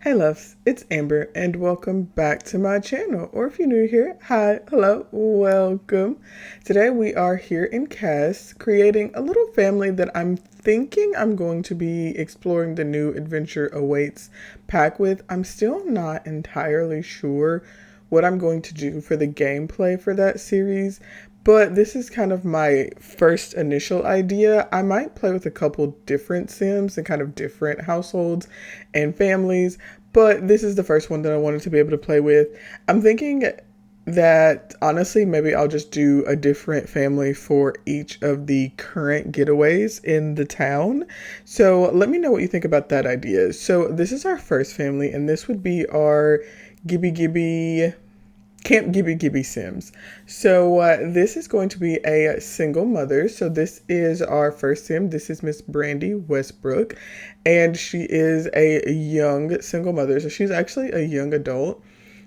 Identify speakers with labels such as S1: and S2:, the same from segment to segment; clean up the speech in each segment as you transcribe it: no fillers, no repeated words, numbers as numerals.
S1: Hey loves, it's Amber and welcome back to my channel. Or if you're new here, hi, hello, welcome. Today we are here in cast creating a little family that I'm thinking I'm going to be exploring the new Adventure Awaits pack with. I'm still not entirely sure what I'm going to do for the gameplay for that series, but this is kind of my first initial idea. I might play with a couple different Sims and kind of different households and families, but this is the first one that I wanted to be able to play with. I'm thinking that honestly, maybe I'll just do a different family for each of the current getaways in the town. So let me know what you think about that idea. So this is our first family, and this would be our Gibby Gibby Camp Gibby Gibby Sims. So this is going to be a single mother. So this is our first Sim. This is Miss Brandy Westbrook, and she is a young single mother. So she's actually a young adult.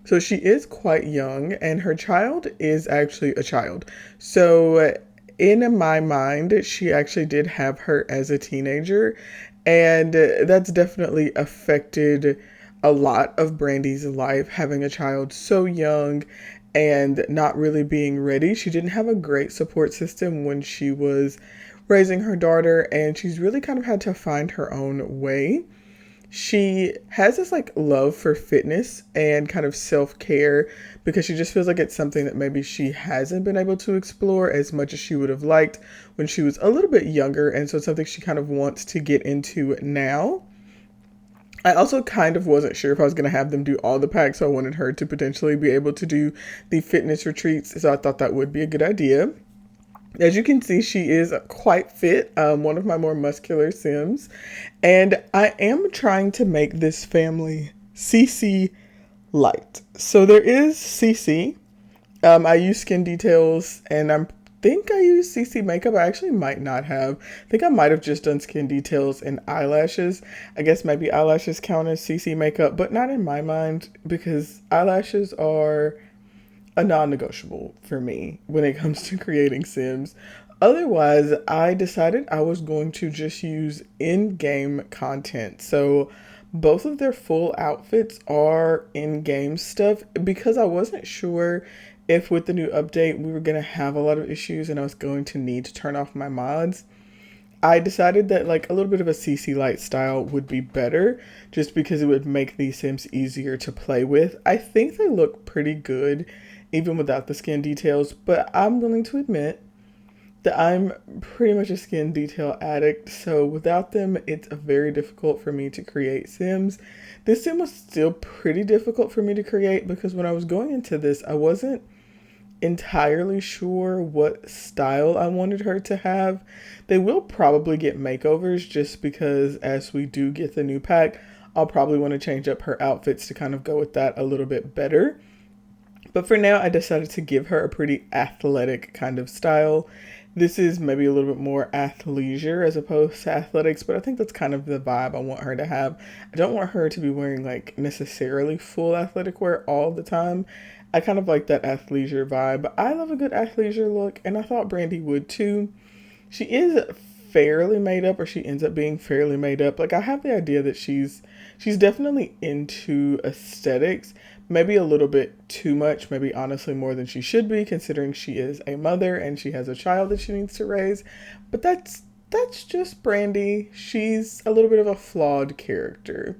S1: So she is quite young, and her child is actually a child. So in my mind, she actually did have her as a teenager, and that's definitely affected a lot of Brandy's life, having a child so young and not really being ready. She didn't have a great support system when she was raising her daughter, and she's really kind of had to find her own way. She has this like love for fitness and kind of self-care because she just feels like it's something that maybe she hasn't been able to explore as much as she would have liked when she was a little bit younger, and so it's something she kind of wants to get into now. I also kind of wasn't sure if I was going to have them do all the packs, so I wanted her to potentially be able to do the fitness retreats, so I thought that would be a good idea. As you can see, she is quite fit, one of my more muscular Sims, and I am trying to make this family CC light. So there is CC. I use skin details, and think I used CC makeup. I actually might not have. I think I might have just done skin details and eyelashes. I guess maybe eyelashes count as CC makeup, but not in my mind because eyelashes are a non-negotiable for me when it comes to creating Sims. Otherwise, I decided I was going to just use in-game content. So both of their full outfits are in-game stuff because I wasn't sure if with the new update we were going to have a lot of issues and I was going to need to turn off my mods. I decided that like a little bit of a CC Light style would be better just because it would make these Sims easier to play with. I think they look pretty good even without the skin details, but I'm willing to admit that I'm pretty much a skin detail addict, so without them, it's very difficult for me to create Sims. This Sim was still pretty difficult for me to create because when I was going into this, I wasn't entirely sure what style I wanted her to have. They will probably get makeovers just because as we do get the new pack, I'll probably want to change up her outfits to kind of go with that a little bit better. But for now, I decided to give her a pretty athletic kind of style. This is maybe a little bit more athleisure as opposed to athletics, but I think that's kind of the vibe I want her to have. I don't want her to be wearing like necessarily full athletic wear all the time. I kind of like that athleisure vibe. I love a good athleisure look, and I thought Brandy would too. She is fairly made up, or she ends up being fairly made up. Like I have the idea that she's definitely into aesthetics, maybe a little bit too much, maybe honestly more than she should be, considering she is a mother and she has a child that she needs to raise. But that's just Brandy. She's a little bit of a flawed character.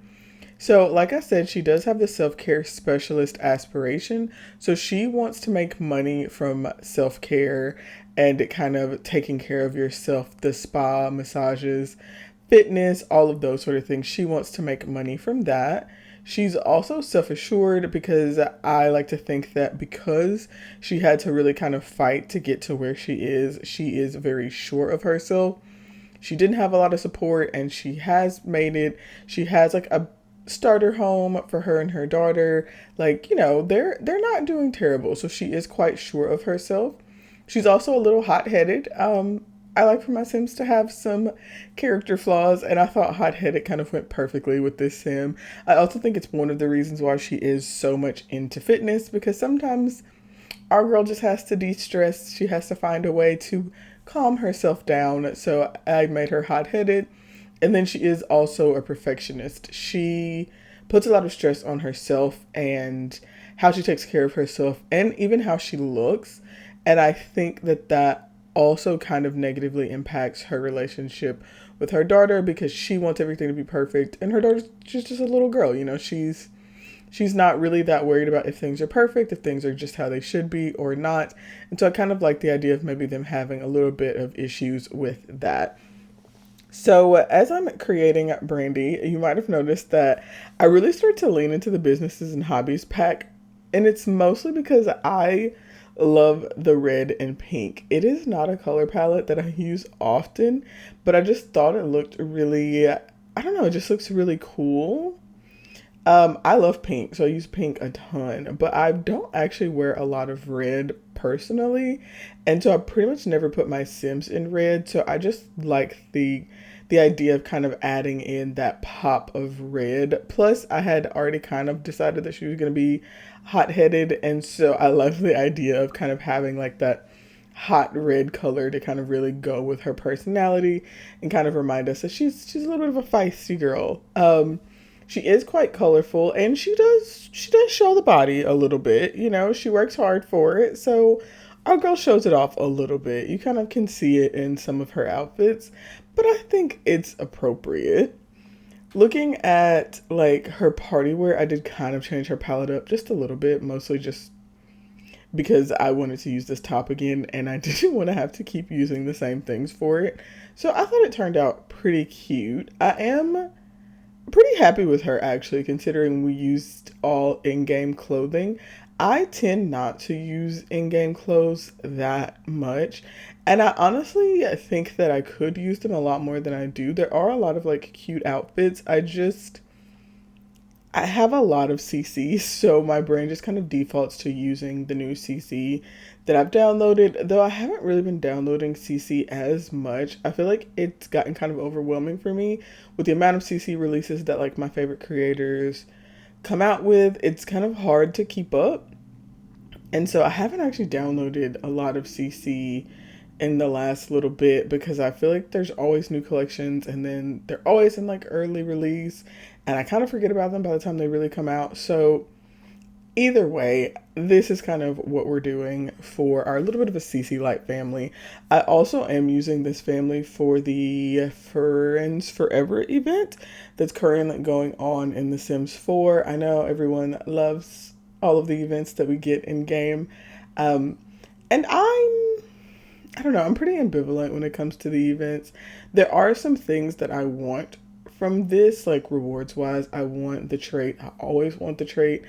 S1: So, like I said, she does have the self-care specialist aspiration. So she wants to make money from self-care and kind of taking care of yourself, the spa, massages, fitness, all of those sort of things. She wants to make money from that. She's also self-assured because I like to think that because she had to really kind of fight to get to where she is very sure of herself. She didn't have a lot of support and she has made it. She has like a starter home for her and her daughter. Like, you know, they're not doing terrible. So she is quite sure of herself. She's also a little hot-headed. I like for my Sims to have some character flaws, and I thought hot-headed kind of went perfectly with this Sim. I also think it's one of the reasons why she is so much into fitness, because sometimes our girl just has to de-stress. She has to find a way to calm herself down, so I made her hot-headed. And then she is also a perfectionist. She puts a lot of stress on herself and how she takes care of herself and even how she looks. And I think that that also kind of negatively impacts her relationship with her daughter because she wants everything to be perfect and her daughter's just a little girl, you know, she's not really that worried about if things are perfect, if things are just how they should be or not. And so I kind of like the idea of maybe them having a little bit of issues with that. So as I'm creating Brandy, you might have noticed that I really start to lean into the businesses and hobbies pack. And it's mostly because I love the red and pink. It is not a color palette that I use often, but I just thought it looked really, I don't know, it just looks really cool. I love pink, so I use pink a ton, but I don't actually wear a lot of red personally, and so I pretty much never put my Sims in red. So I just like the idea of kind of adding in that pop of red. Plus, I had already kind of decided that she was gonna be hot-headed, and so I love the idea of kind of having like that hot red color to kind of really go with her personality and kind of remind us that she's a little bit of a feisty girl. She is quite colorful and she does show the body a little bit, you know, she works hard for it. So our girl shows it off a little bit. You kind of can see it in some of her outfits, but I think it's appropriate. Looking at like her party wear, I did kind of change her palette up just a little bit, mostly just because I wanted to use this top again and I didn't want to have to keep using the same things for it. So I thought it turned out pretty cute. I am pretty happy with her actually, considering we used all in-game clothing. I tend not to use in-game clothes that much, and I honestly think that I could use them a lot more than I do. There are a lot of like cute outfits. I have a lot of CC, so my brain just kind of defaults to using the new CC that I've downloaded, though I haven't really been downloading CC as much. I feel like it's gotten kind of overwhelming for me with the amount of CC releases that like my favorite creators come out with. It's kind of hard to keep up. And so I haven't actually downloaded a lot of CC in the last little bit because I feel like there's always new collections and then they're always in like early release and I kind of forget about them by the time they really come out. So either way, this is kind of what we're doing for our little bit of a CC Light family. I also am using this family for the Friends Forever event that's currently going on in The Sims 4. I know everyone loves all of the events that we get in game. And I don't know, I'm pretty ambivalent when it comes to the events. There are some things that I want from this, like rewards wise. I want the trait. I always want the trait.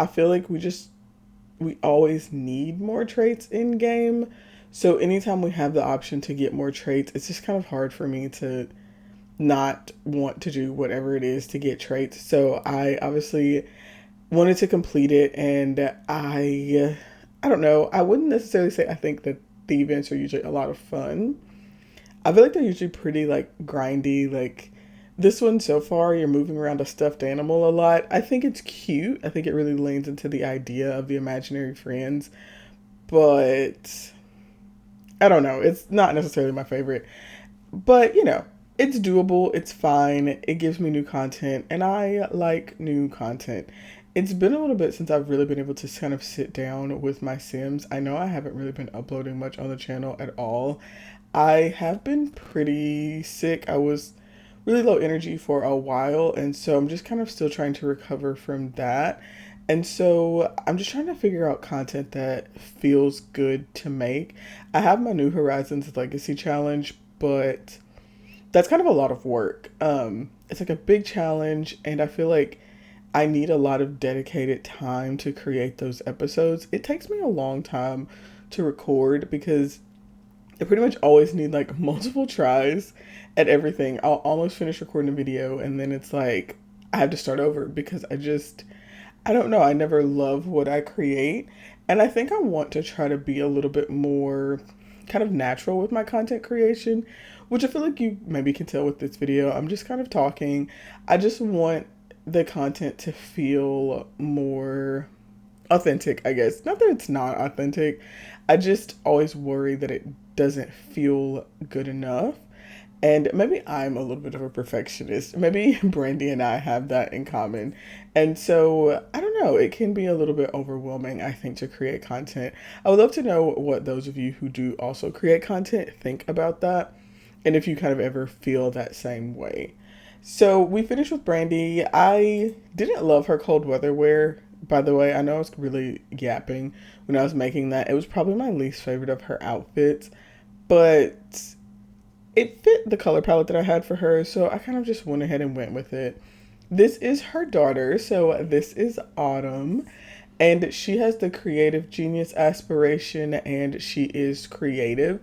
S1: I feel like we always need more traits in game. So anytime we have the option to get more traits, it's just kind of hard for me to not want to do whatever it is to get traits. So I obviously wanted to complete it, and I don't know. I wouldn't necessarily say I think that the events are usually a lot of fun. I feel like they're usually pretty like grindy. Like this one so far, you're moving around a stuffed animal a lot. I think it's cute. I think it really leans into the idea of the imaginary friends, but I don't know. It's not necessarily my favorite, but you know, it's doable. It's fine. It gives me new content, and I like new content. It's been a little bit since I've really been able to kind of sit down with my Sims. I know I haven't really been uploading much on the channel at all. I have been pretty sick. I was really low energy for a while, and so I'm just kind of still trying to recover from that. And so I'm just trying to figure out content that feels good to make. I have my New Horizons Legacy Challenge, but that's kind of a lot of work. It's like a big challenge, and I feel like I need a lot of dedicated time to create those episodes. It takes me a long time to record because I pretty much always need like multiple tries at everything. I'll almost finish recording a video and then it's like I have to start over because I don't know, I never love what I create. And I think I want to try to be a little bit more kind of natural with my content creation, which I feel like you maybe can tell with this video. I'm just kind of talking. I just want the content to feel more authentic, I guess. Not that it's not authentic. I just always worry that it doesn't feel good enough. And maybe I'm a little bit of a perfectionist. Maybe Brandy and I have that in common. And so, I don't know, it can be a little bit overwhelming, I think, to create content. I would love to know what those of you who do also create content think about that, and if you kind of ever feel that same way. So, we finished with Brandy. I didn't love her cold weather wear. By the way, I know I was really yapping when I was making that. It was probably my least favorite of her outfits, but it fit the color palette that I had for her, so I kind of just went ahead and went with it. This is her daughter, so this is Autumn, and she has the creative genius aspiration, and she is creative.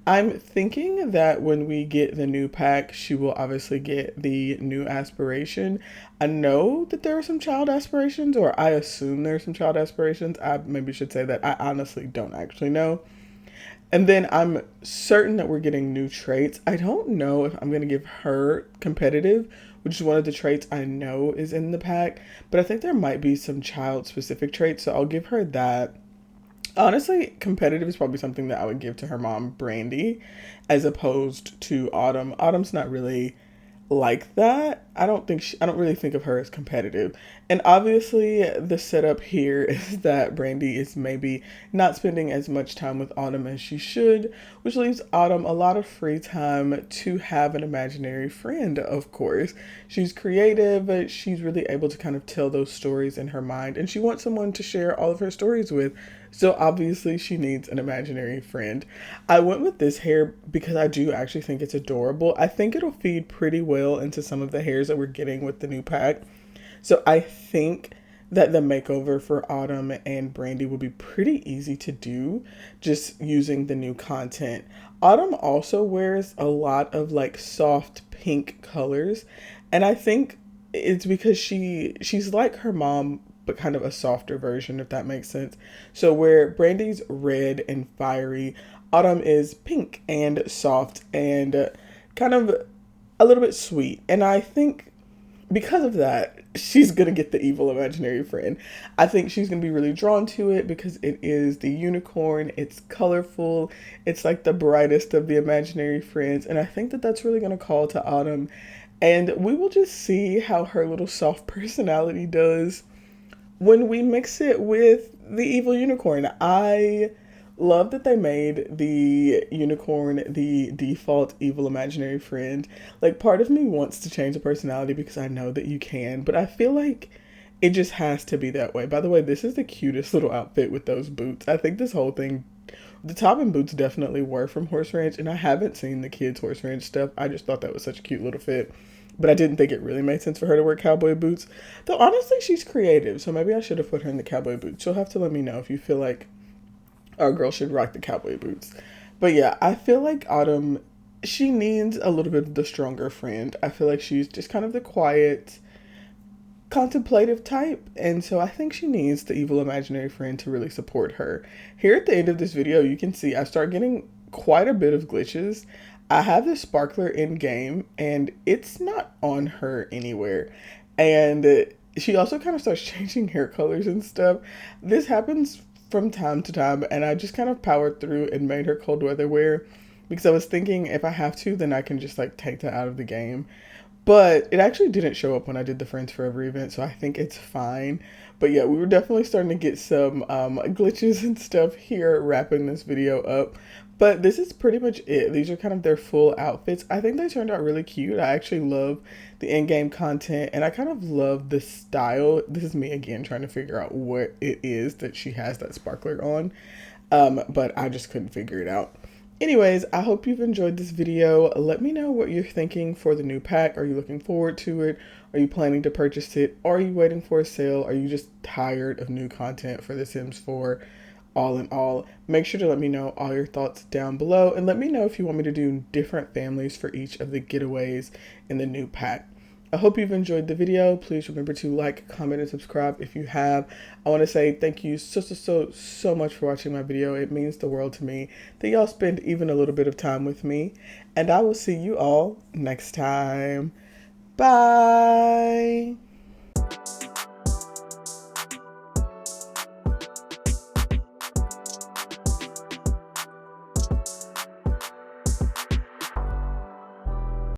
S1: I'm thinking that when we get the new pack, she will obviously get the new aspiration. I know that there are some child aspirations, or I assume there are some child aspirations. I maybe should say that I honestly don't actually know. And then I'm certain that we're getting new traits. I don't know if I'm going to give her competitive, which is one of the traits I know is in the pack, but I think there might be some child specific traits, so I'll give her that. Honestly, competitive is probably something that I would give to her mom, Brandy, as opposed to Autumn. Autumn's not really like that. I don't really think of her as competitive. And obviously the setup here is that Brandy is maybe not spending as much time with Autumn as she should, which leaves Autumn a lot of free time to have an imaginary friend, of course. She's creative, but she's really able to kind of tell those stories in her mind, and she wants someone to share all of her stories with. So obviously she needs an imaginary friend. I went with this hair because I do actually think it's adorable. I think it'll feed pretty well into some of the hairs that we're getting with the new pack. So I think that the makeover for Autumn and Brandy will be pretty easy to do just using the new content. Autumn also wears a lot of like soft pink colors, and I think it's because she's like her mom but kind of a softer version, if that makes sense. So where Brandy's red and fiery, Autumn is pink and soft and kind of a little bit sweet. And I think because of that, she's gonna get the evil imaginary friend. I think she's gonna be really drawn to it because it is the unicorn, it's colorful, it's like the brightest of the imaginary friends, and I think that that's really gonna call to Autumn. And we will just see how her little soft personality does when we mix it with the evil unicorn. I love that they made the unicorn the default evil imaginary friend. Like, part of me wants to change the personality because I know that you can, but I feel like it just has to be that way. By the way, this is the cutest little outfit with those boots. I think this whole thing, the top and boots definitely were from Horse Ranch, and I haven't seen the kids' Horse Ranch stuff. I just thought that was such a cute little fit. But I didn't think it really made sense for her to wear cowboy boots. Though honestly, she's creative, so maybe I should have put her in the cowboy boots. You'll have to let me know if you feel like our girl should rock the cowboy boots. But yeah, I feel like Autumn, she needs a little bit of the stronger friend. I feel like she's just kind of the quiet, contemplative type, and so I think she needs the evil imaginary friend to really support her. Here at the end of this video, you can see I start getting quite a bit of glitches. I have this sparkler in game and it's not on her anywhere, and she also kind of starts changing hair colors and stuff. This happens from time to time, and I just kind of powered through and made her cold weather wear because I was thinking if I have to, then I can just like take that out of the game. But it actually didn't show up when I did the Friends Forever event, so I think it's fine. But yeah, we were definitely starting to get some glitches and stuff here wrapping this video up. But this is pretty much it. These are kind of their full outfits. I think they turned out really cute. I actually love the in-game content, and I kind of love the style. This is me again trying to figure out what it is that she has that sparkler on, but I just couldn't figure it out. Anyways, I hope you've enjoyed this video. Let me know what you're thinking for the new pack. Are you looking forward to it? Are you planning to purchase it? Are you waiting for a sale? Are you just tired of new content for The Sims 4? All in all, make sure to let me know all your thoughts down below, and let me know if you want me to do different families for each of the getaways in the new pack. I hope you've enjoyed the video. Please remember to like, comment, and subscribe if you have. I want to say thank you so much for watching my video. It means the world to me that y'all spend even a little bit of time with me. And I will see you all next time. Bye!